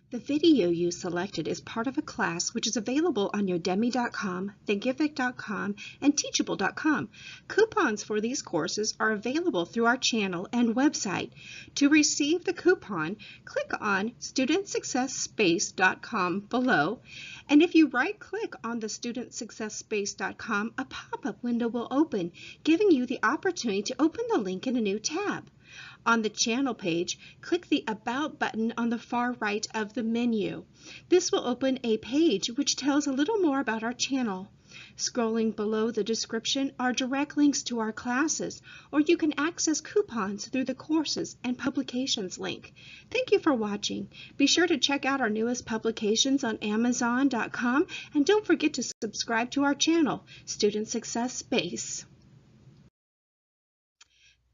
The video you selected is part of a class which is available on Udemy.com, Thinkific.com, and Teachable.com. Coupons for these courses are available through our channel and website. To receive the coupon, click on StudentSuccessSpace.com below, and if you right-click on the StudentSuccessSpace.com, a pop-up window will open, giving you the opportunity to open the link in a new tab. On the channel page, click the About button on the far right of the menu. This will open a page which tells a little more about our channel. Scrolling below the description are direct links to our classes, or you can access coupons through the Courses and Publications link. Thank you for watching. Be sure to check out our newest publications on Amazon.com, and don't forget to subscribe to our channel, Student Success Space.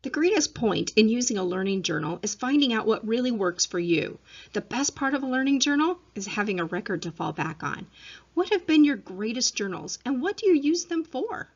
The greatest point in using a learning journal is finding out what really works for you. The best part of a learning journal is having a record to fall back on. What have been your greatest journals, and what do you use them for?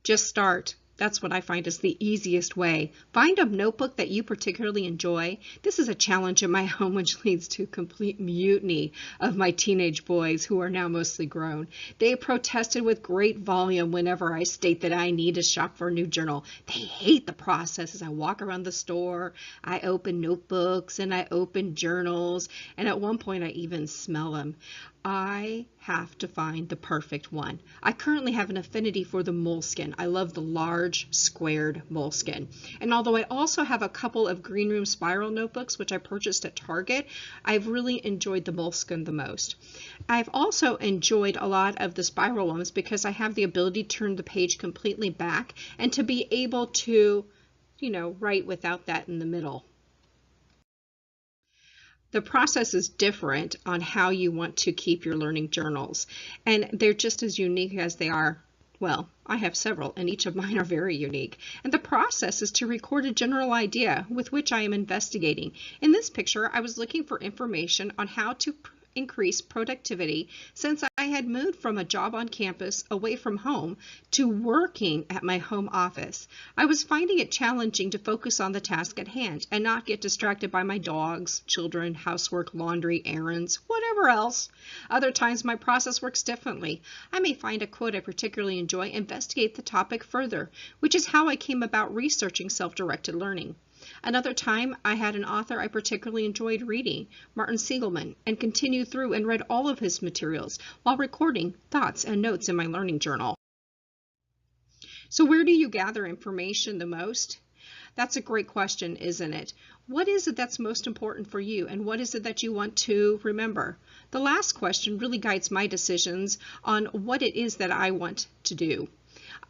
Just start. That's what I find is the easiest way. Find a notebook that you particularly enjoy. This is a challenge in my home which leads to complete mutiny of my teenage boys who are now mostly grown. They protested with great volume whenever I state that I need to shop for a new journal. They hate the process as I walk around the store. I open notebooks and I open journals, and at one point I even smell them. I have to find the perfect one. I currently have an affinity for the Moleskine. I love the large squared Moleskine. And although I also have a couple of Green Room Spiral notebooks, which I purchased at Target, I've really enjoyed the Moleskine the most. I've also enjoyed a lot of the spiral ones because I have the ability to turn the page completely back and to be able to, write without that in the middle. The process is different on how you want to keep your learning journals, and they're just as unique as they are. Well, I have several, and each of mine are very unique. And the process is to record a general idea with which I am investigating. In this picture, I was looking for information on how to increase productivity since I had moved from a job on campus away from home to working at my home office. I was finding it challenging to focus on the task at hand and not get distracted by my dogs, children, housework, laundry, errands, whatever else. Other times my process works differently. I may find a quote I particularly enjoy, investigate the topic further, which is how I came about researching self-directed learning. Another time, I had an author I particularly enjoyed reading, Martin Seligman, and continued through and read all of his materials while recording thoughts and notes in my learning journal. So where do you gather information the most? That's a great question, isn't it? What is it that's most important for you, and what is it that you want to remember? The last question really guides my decisions on what it is that I want to do.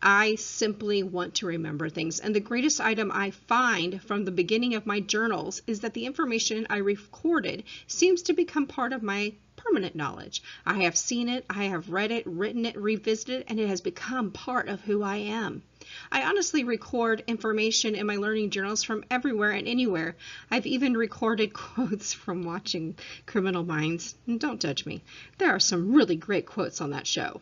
I simply want to remember things, and the greatest item I find from the beginning of my journals is that the information I recorded seems to become part of my permanent knowledge. I have seen it, I have read it, written it, revisited it, and it has become part of who I am. I honestly record information in my learning journals from everywhere and anywhere. I've even recorded quotes from watching Criminal Minds. And don't judge me. There are some really great quotes on that show.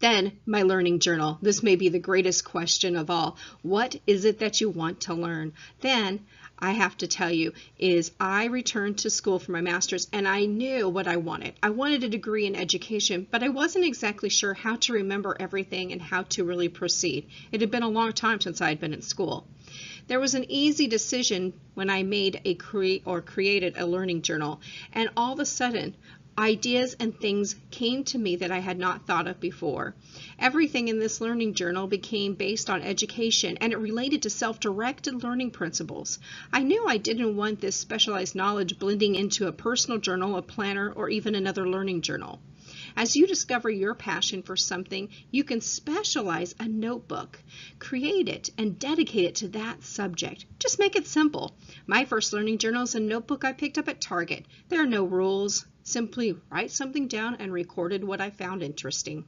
Then, my learning journal. This may be the greatest question of all. What is it that you want to learn? Then, I have to tell you, I returned to school for my master's, and I knew what I wanted. I wanted a degree in education, but I wasn't exactly sure how to remember everything and how to really proceed. It had been a long time since I had been in school. There was an easy decision when I made created a learning journal, and all of a sudden, ideas and things came to me that I had not thought of before. Everything in this learning journal became based on education, and it related to self-directed learning principles. I knew I didn't want this specialized knowledge blending into a personal journal, a planner, or even another learning journal. As you discover your passion for something, you can specialize a notebook, create it, and dedicate it to that subject. Just make it simple. My first learning journal is a notebook I picked up at Target. There are no rules. Simply write something down and recorded what I found interesting.